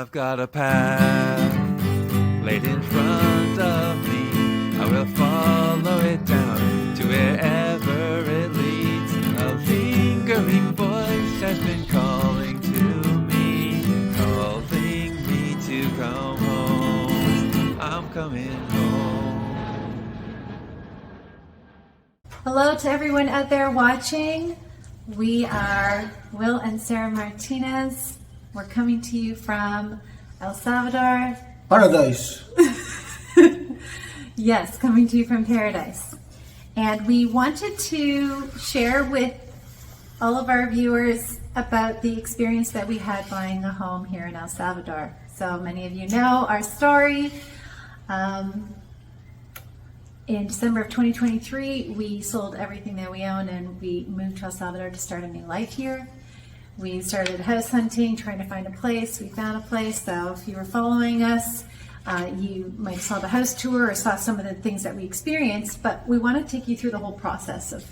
I've got a path laid in front of me. I will follow it down to wherever it leads. A lingering voice has been calling to me to come home. I'm coming home. Hello to everyone out there watching. We are Will and Sarah Martinez. We're coming to you from El Salvador. Paradise. Yes, coming to you from paradise. And we wanted to share with all of our viewers about the experience that we had buying a home here in El Salvador. So many of you know our story. In December of 2023, we sold everything that we own and we moved to El Salvador to start a new life here. We started house hunting, trying to find a place. We found a place. So if you were following us, you might have saw the house tour or saw some of the things that we experienced, but we want to take you through the whole process of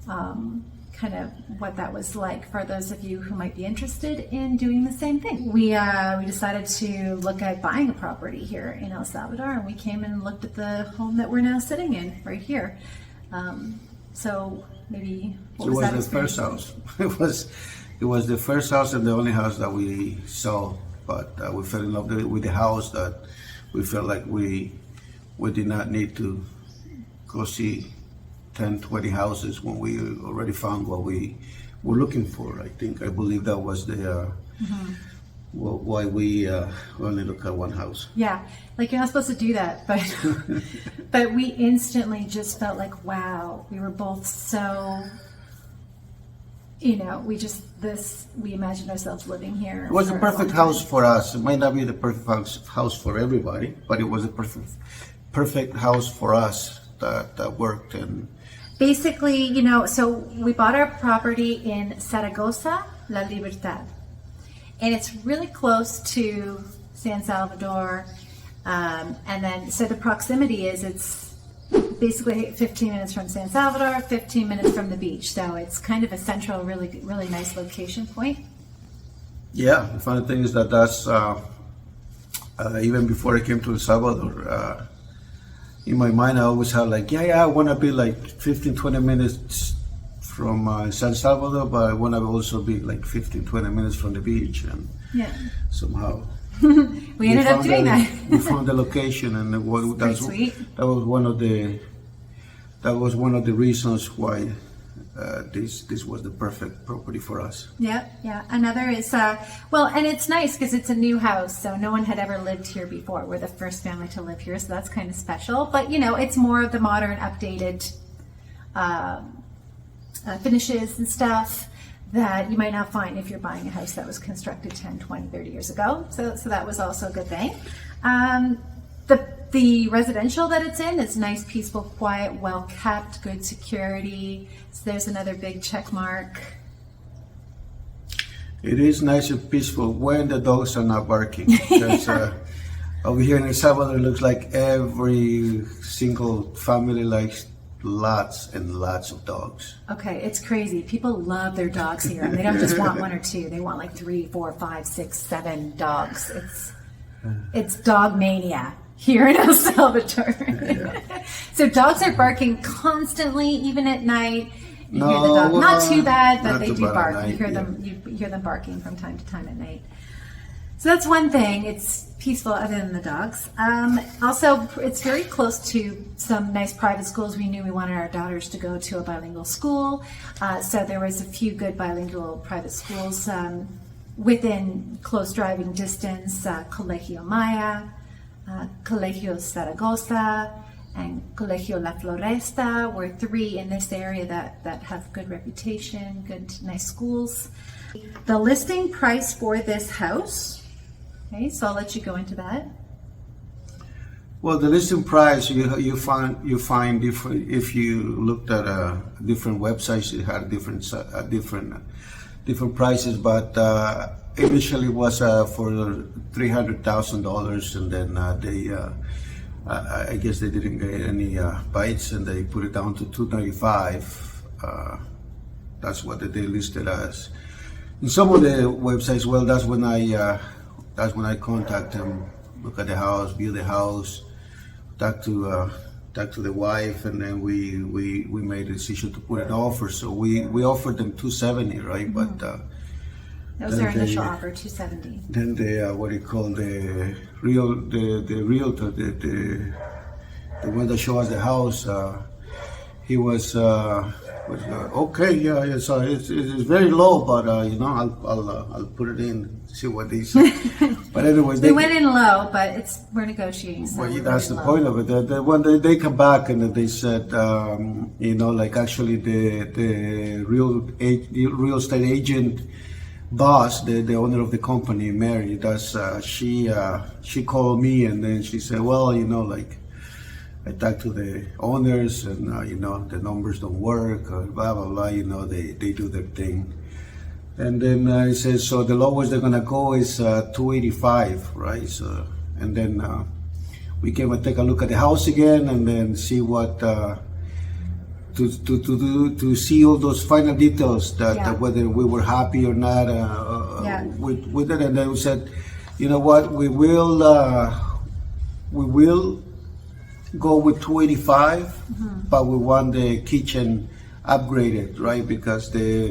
kind of what that was like for those of you who might be interested in doing the same thing. We decided to look at buying a property here in El Salvador, and we came and looked at the home that we're now sitting in right here. So maybe what was that experience? It was the first house. It was the first house and the only house that we saw, but we fell in love with the house that we felt like we did not need to go see 10, 20 houses when we already found what we were looking for. I believe that was the why we only look at one house. Yeah, like you're not supposed to do that, but but we instantly just felt like, wow, we were both so, we imagined ourselves living here. It was the perfect house for us. It might not be the perfect house for everybody, but it was a perfect house for us that worked. And basically, so we bought our property in Zaragoza, La Libertad. And it's really close to San Salvador. And then, so the proximity is, it's basically 15 minutes from San Salvador, 15 minutes from the beach. So it's kind of a central, really, really nice location point. Yeah, the funny thing is that's, even before I came to El Salvador, in my mind, I always had I want to be like 15, 20 minutes from San Salvador, but I want to also be like 15, 20 minutes from the beach. And somehow we ended up doing that. We found the location, and that was one of the reasons why this was the perfect property for us. Yeah. Another is, and it's nice because it's a new house, so no one had ever lived here before. We're the first family to live here, so that's kind of special. But, it's more of the modern, updated finishes and stuff that you might not find if you're buying a house that was constructed 10, 20, 30 years ago. So that was also a good thing. The residential that it's in is nice, peaceful, quiet, well kept, good security. So there's another big check mark. It is nice and peaceful when the dogs are not barking. Because over here in El Salvador, it looks like every single family likes lots and lots of dogs. Okay, it's crazy. People love their dogs here, and they don't just want one or two. They want like 3, 4, 5, 6, 7 dogs. It's dog mania here in El Salvador. So dogs are barking constantly, even at night. You hear the dog. Not too bad, but they do bark. You hear them barking from time to time at night. So that's one thing. It's peaceful other than the dogs. Also, it's very close to some nice private schools. We knew we wanted our daughters to go to a bilingual school. So there was a few good bilingual private schools within close driving distance. Colegio Maya, Colegio Zaragoza, and Colegio La Floresta were 3 in this area that have good reputation, good, nice schools. The listing price for this house, okay, so I'll let you go into that. Well, the listing price you find different. If you looked at different websites, it had different prices, but initially was for $300,000, and then they I guess they didn't get any bites, and they put it down to $295,000. That's what they listed as. In some of the websites, well, that's when I that's when I contact him, look at the house, view the house, talk to the wife, and then we made a decision to put an offer. So we offered them 270, right? But that was their initial offer, 270. then the what do you call the realtor, the one that showed us the house, he was okay, yeah. So it's very low, but I'll put it in, see what they say. But anyways, we went in low, but we're negotiating. So well, that's the point of it. When they come back and they said, like actually the real estate agent boss, the owner of the company, Mary, she called me and then she said, well, like, I talked to the owners and, the numbers don't work, or blah, blah, blah, they do their thing. And then I said, so the lowest they're going to go is 285, right? So, and then we came and take a look at the house again and then see what, to see all those final details that whether we were happy or not with it. And then we said, you know what, we will go with 285, but we want the kitchen upgraded, right? Because the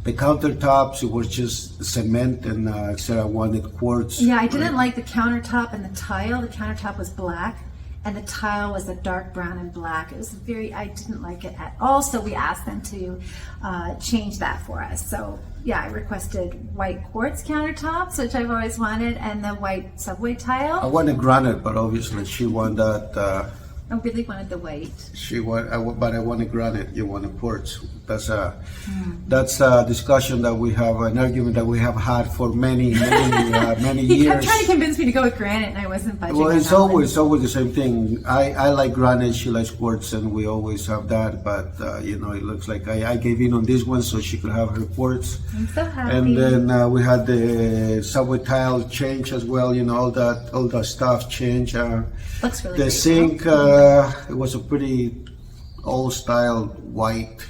countertops, it was just cement, and Sarah wanted quartz. Yeah, I didn't like the countertop and the tile. The countertop was black, and the tile was a dark brown and black. It was I didn't like it at all. So we asked them to change that for us. So yeah, I requested white quartz countertops, which I've always wanted, and the white subway tile. I wanted granite, but obviously she wanted that. I really wanted the white. But I wanted granite. You wanted quartz. That's a discussion that we have, an argument that we have had for many He years. kept trying to convince me to go with granite, and I wasn't budging. Well, it's always the same thing. I like granite, she likes quartz, and we always have that. But it looks like I gave in on this one so she could have her quartz. I'm so happy. And then we had the subway tile change as well. All that stuff change. Looks really the great, sink. It was a pretty old style white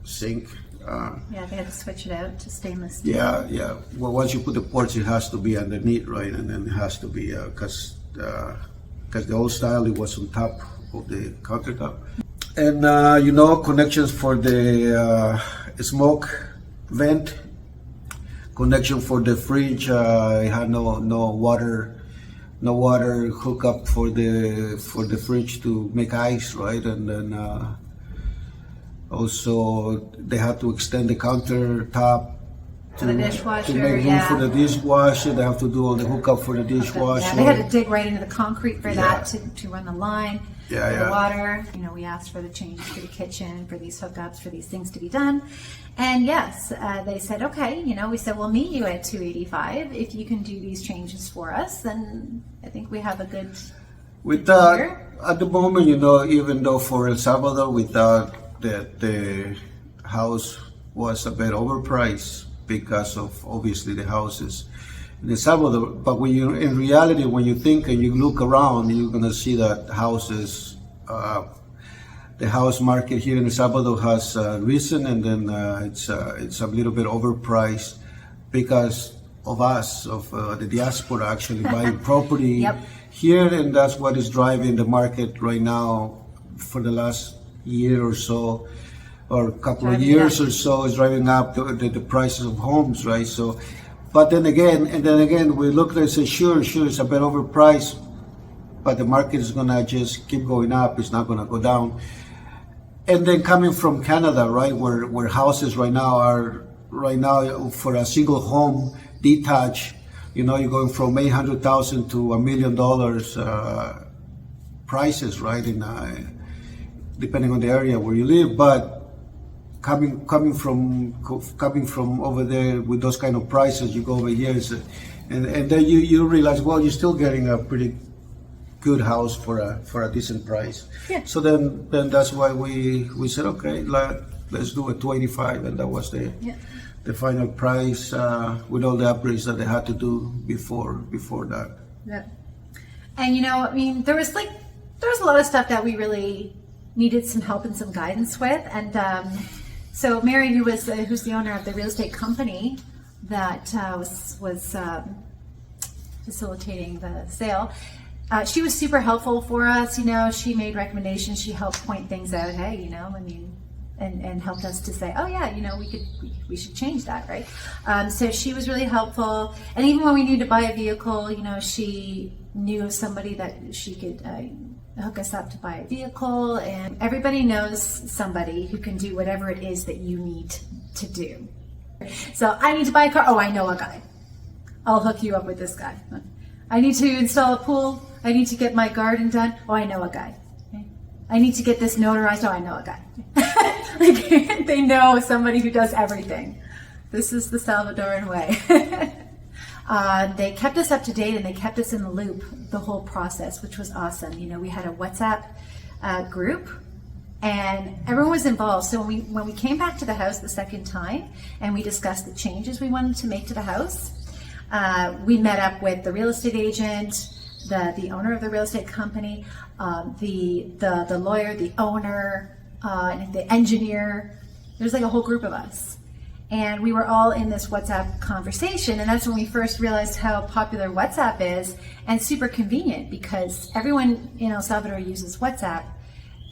sink. Yeah, they had to switch it out to stainless steel. Yeah. Well, once you put the quartz, it has to be underneath, right? And then it has to be because the old style, it was on top of the countertop. And connections for the smoke vent, connection for the fridge. I had no water hookup for the fridge to make ice, right? And then also they had to extend the countertop to the dishwasher, to make room for the dishwasher. They have to do all the hookup for the dishwasher. Yeah, they had to dig right into the concrete for that to run the line. The water. We asked for the changes for the kitchen, for these hookups, for these things to be done. And yes, they said, okay, we said, we'll meet you at 285. If you can do these changes for us, then I think we have a good year. At the moment, even though for El Salvador, we thought that the house was a bit overpriced because of obviously the houses in El Salvador. But in reality, when you think and you look around, you're going to see that houses, the house market here in El Salvador has risen, and then it's a little bit overpriced because of us, of the diaspora actually buying property here, and that's what is driving the market right now for the last year or so, or a couple of years or so, is driving up the prices of homes, right? So, but then again, we look and say, sure, it's a bit overpriced, but the market is gonna just keep going up. It's not gonna go down. And then coming from Canada, right, where houses right now for a single home detached, you're going from $800,000 to $1 million prices, right? Depending on the area where you live, but coming from over there with those kind of prices, you go over here, and then you realize, well, you're still getting a pretty good house for a decent price. Yeah. So then that's why we said, okay, let's do a 285, and that was the final price with all the upgrades that they had to do before that. Yeah. And there was a lot of stuff that we really needed some help and some guidance with, and so Mary, who's the owner of the real estate company that was facilitating the sale. She was super helpful for us. She made recommendations. She helped point things out. Hey, and helped us to say, oh yeah, we should change that, right? So she was really helpful. And even when we needed to buy a vehicle, she knew of somebody that she could hook us up to buy a vehicle. And everybody knows somebody who can do whatever it is that you need to do. So I need to buy a car. Oh, I know a guy. I'll hook you up with this guy. I need to install a pool. I need to get my garden done. Oh, I know a guy. I need to get this notarized. Oh, I know a guy. They know somebody who does everything. This is the Salvadoran way. They kept us up to date and they kept us in the loop the whole process, which was awesome. We had a WhatsApp group and everyone was involved. So when we came back to the house the second time and we discussed the changes we wanted to make to the house, we met up with the real estate agent, the owner of the real estate company, the lawyer, the owner, the engineer. There's like a whole group of us. And we were all in this WhatsApp conversation. And that's when we first realized how popular WhatsApp is and super convenient because everyone in El Salvador uses WhatsApp.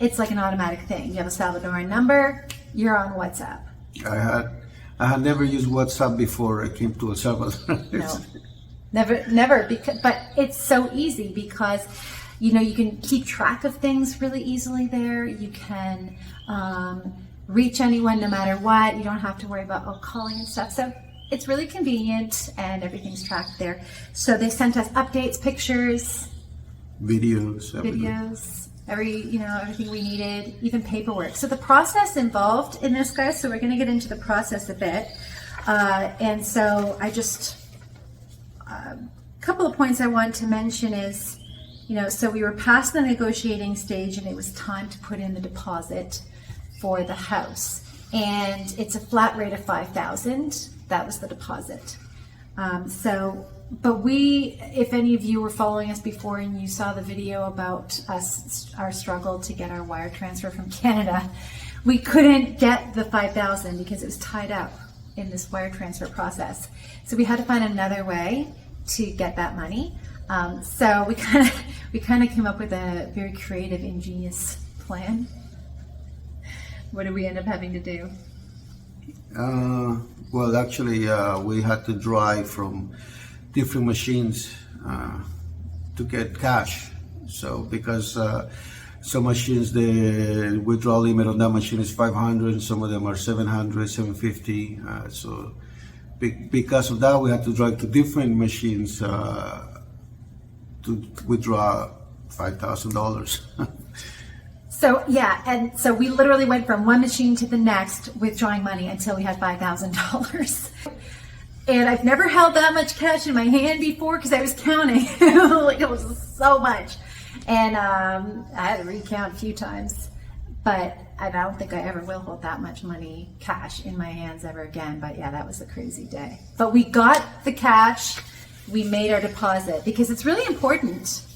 It's like an automatic thing. You have a Salvadoran number, you're on WhatsApp. I had never used WhatsApp before I came to El Salvador. No, never. But it's so easy because you can keep track of things really easily there. You can reach anyone no matter what. You don't have to worry about calling and stuff. So it's really convenient and everything's tracked there. So they sent us updates, pictures, videos, everything we needed, even paperwork. So the process involved in this, guys, so we're going to get into the process a bit. And so a couple of points I want to mention is, so we were past the negotiating stage and it was time to put in the deposit for the house. And it's a flat rate of $5,000. That was the deposit. But if any of you were following us before and you saw the video about our struggle to get our wire transfer from Canada, we couldn't get the $5,000 because it was tied up in this wire transfer process. So we had to find another way to get that money. So we kind of came up with a very creative, ingenious plan. What did we end up having to do? Well, actually, we had to drive from different machines to get cash. So because some machines, the withdrawal limit on that machine is 500, some of them are 700, 750. So because of that, we had to drive to different machines to withdraw $5,000. So yeah, and so we literally went from one machine to the next withdrawing money until we had $5,000. And I've never held that much cash in my hand before because I was counting. Like it was so much. And I had to recount a few times. But I don't think I ever will hold that much money, cash, in my hands ever again. But yeah, that was a crazy day. But we got the cash. We made our deposit because it's really important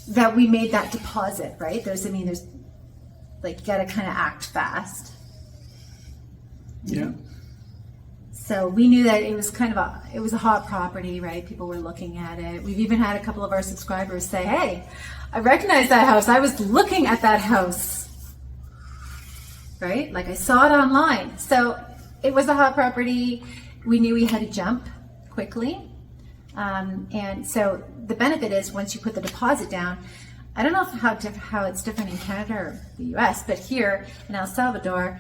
that we made that deposit, right? There's like, you gotta kind of act fast. Yeah. So we knew that it was it was a hot property, right? People were looking at it. We've even had a couple of our subscribers say, hey, I recognize that house. I was looking at that house, right? Like I saw it online. So it was a hot property. We knew we had to jump quickly. And so the benefit is once you put the deposit down, I don't know how it's different in Canada or the US, but here in El Salvador,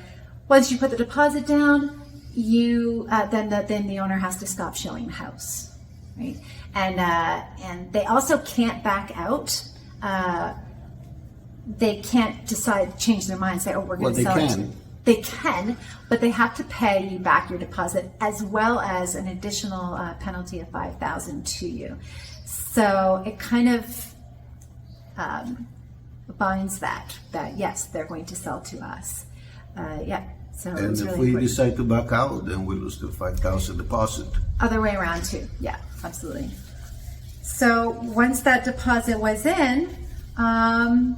once you put the deposit down, then the owner has to stop showing the house, right? And they also can't back out. They can't change their mind, say, oh, we're going to sell it. They can, but they have to pay you back your deposit as well as an additional penalty of $5,000 to you. So it kind of binds that yes, they're going to sell to us. So and if really we important. decide to back out, then we lose the $5,000 deposit. Other way around too. Yeah, absolutely. So once that deposit was in, and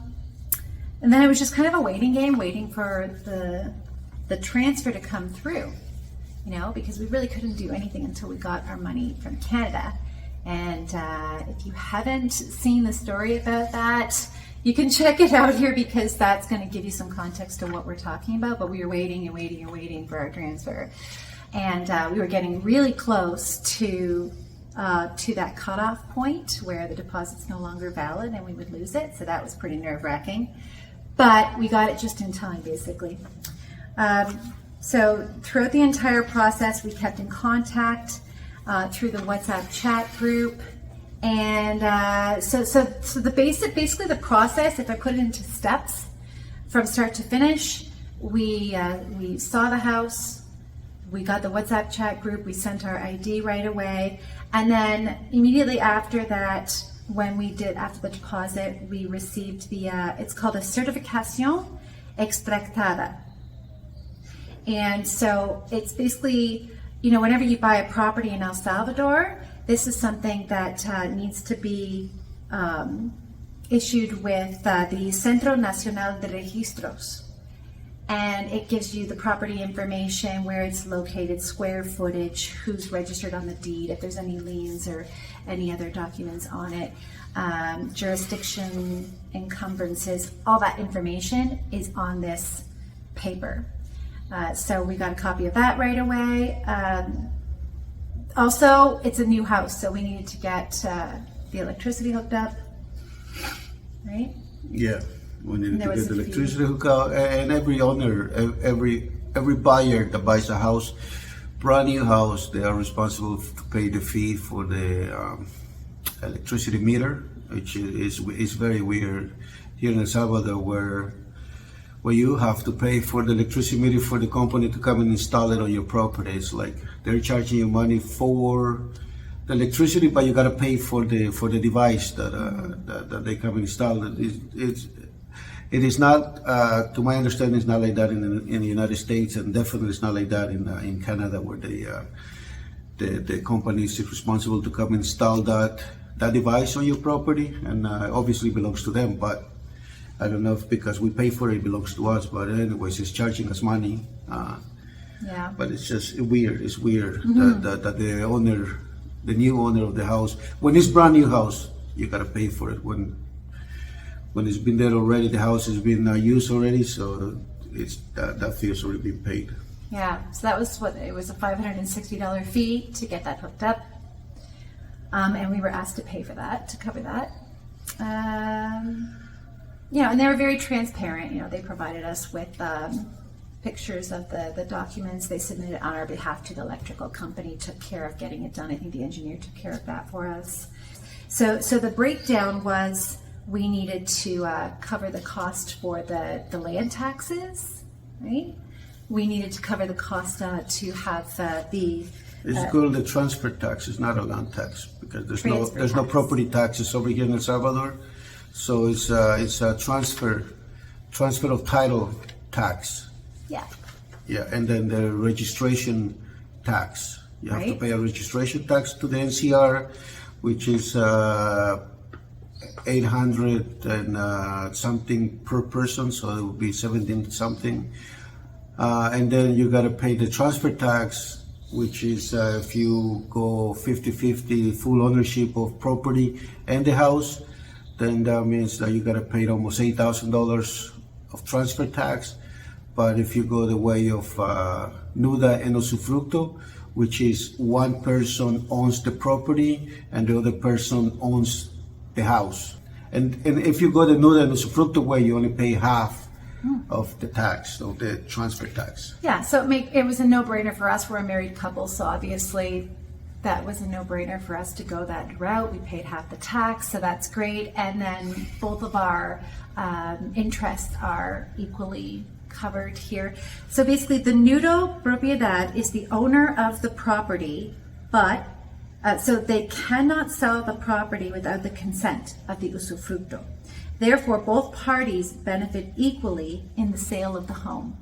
then it was just kind of a waiting game, waiting for the transfer to come through, because we really couldn't do anything until we got our money from Canada. And if you haven't seen the story about that, you can check it out here because that's going to give you some context to what we're talking about. But we were waiting and waiting and waiting for our transfer. And we were getting really close to that cutoff point where the deposit's no longer valid and we would lose it. So that was pretty nerve-wracking. But we got it just in time, basically. So throughout the entire process, we kept in contact through the WhatsApp chat group. And so basically the process, if I put it into steps from start to finish, we saw the house, we got the WhatsApp chat group, we sent our ID right away, and then immediately after that, after the deposit, we received it's called a certificación extractada. And so it's basically, whenever you buy a property in El Salvador, this is something that needs to be issued with the Centro Nacional de Registros. And it gives you the property information, where it's located, square footage, who's registered on the deed, if there's any liens or any other documents on it, jurisdiction, encumbrances, all that information is on this paper. So we got a copy of that right away. Also, it's a new house, so we needed to get the electricity hooked up, right? Yeah. We needed to get the electricity hooked up, and every owner, every buyer that buys a house, brand new house, they are responsible to pay the fee for the electricity meter, which is very weird here in El Salvador, where you have to pay for the electricity meter for the company to come and install it on your property. It's like they're charging you money for the electricity, but you gotta pay for the device that they come and install. It is not, to my understanding, it's not like that in the United States, and definitely it's not like that in Canada, where the company is responsible to come install that device on your property, and obviously belongs to them. But I don't know if because we pay for it, it belongs to us. But anyways, it's charging us money. Yeah. But it's just weird. It's weird that the new owner of the house, when it's brand new house, you gotta pay for it. When it's been there already, the house has been used already, so that fee has already been paid. Yeah, so that was it was a $560 fee to get that hooked up, and we were asked to pay for that, to cover that. And they were very transparent. They provided us with pictures of the documents. They submitted on our behalf to the electrical company, took care of getting it done. I think the engineer took care of that for us. So the breakdown was, we needed to cover the cost for the land taxes, right? We needed to cover the cost to have It's called the transfer tax. It's not a land tax because there's no property taxes over here in El Salvador. So it's a transfer of title tax. Yeah. Yeah, and then the registration tax. You have to pay a registration tax to the NCR, which is 800 and something per person, so it would be 17 something. And then you got to pay the transfer tax, which is if you go 50-50 full ownership of property and the house, then that means that you got to pay almost $8,000 of transfer tax. But if you go the way of nuda and usufructo, which is one person owns the property and the other person owns the house. And if you go the nuda and usufructo way, you only pay half of the tax, of the transfer tax. Yeah, so it was a no-brainer for us. We're a married couple, so obviously that was a no-brainer for us to go that route. We paid half the tax, so that's great. And then both of our interests are equally covered here. So basically, the nudo propiedad is the owner of the property, but so they cannot sell the property without the consent of the usufructo. Therefore, both parties benefit equally in the sale of the home.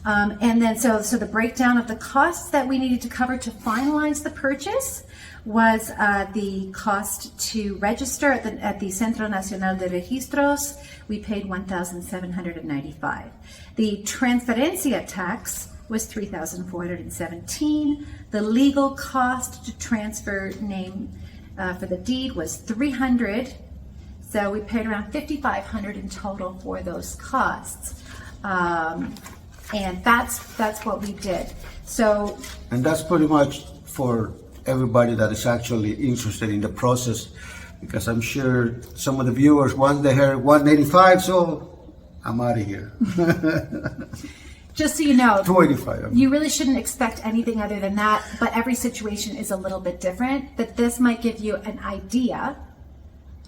And then, so the breakdown of the costs that we needed to cover to finalize the purchase was the cost to register at the Centro Nacional de Registros. We paid $1,795. The transferencia tax was $3,417. The legal cost to transfer name for the deed was $300. So we paid around $5,500 in total for those costs. And that's what we did. So, and that's pretty much for everybody that is actually interested in the process, because I'm sure some of the viewers, once they heard 185, so I'm out of here. Just so you know, 285. you really shouldn't expect anything other than that, but every situation is a little bit different. But this might give you an idea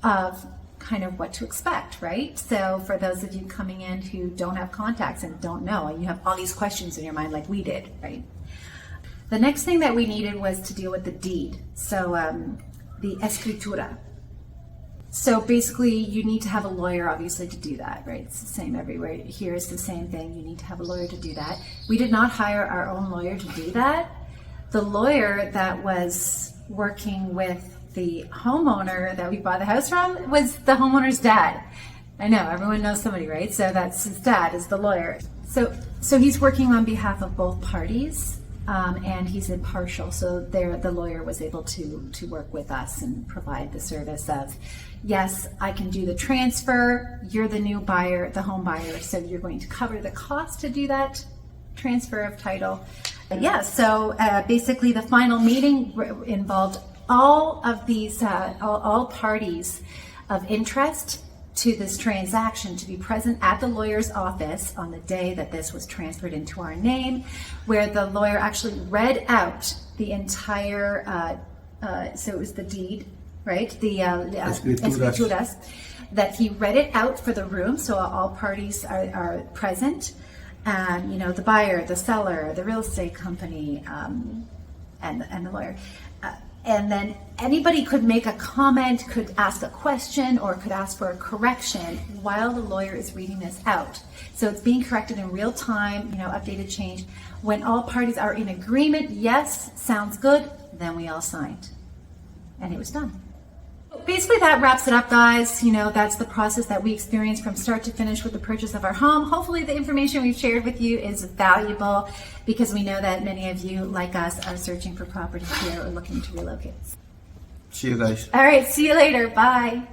of kind of what to expect, right? So for those of you coming in who don't have contacts and don't know, and you have all these questions in your mind like we did, right? The next thing that we needed was to deal with the deed. So the escritura. So basically you need to have a lawyer obviously to do that, right? It's the same everywhere. Here is the same thing. You need to have a lawyer to do that. We did not hire our own lawyer to do that. The lawyer that was working with the homeowner that we bought the house from was the homeowner's dad. I know, everyone knows somebody, right? So that's his dad is the lawyer. So he's working on behalf of both parties, and he's impartial. So the lawyer was able to work with us and provide the service of, yes, I can do the transfer. You're the new buyer, the home buyer, so you're going to cover the cost to do that transfer of title. Yeah, so basically the final meeting involved all of these, all parties of interest to this transaction to be present at the lawyer's office on the day that this was transferred into our name, where the lawyer actually read out the entire, so it was the deed, right? The escrituras, that he read it out for the room, so all parties are present. You know, the buyer, the seller, the real estate company, and the lawyer. And then anybody could make a comment, could ask a question, or could ask for a correction while the lawyer is reading this out. So it's being corrected in real time, you know, updated, changed. When all parties are in agreement, yes, sounds good, then we all signed. And it was done. Basically that wraps it up, guys. You know, that's the process that we experienced from start to finish with the purchase of our home. Hopefully the information we've shared with you is valuable, because we know that many of you, like us, are searching for property here or looking to relocate. See you guys. All right, see you later. Bye.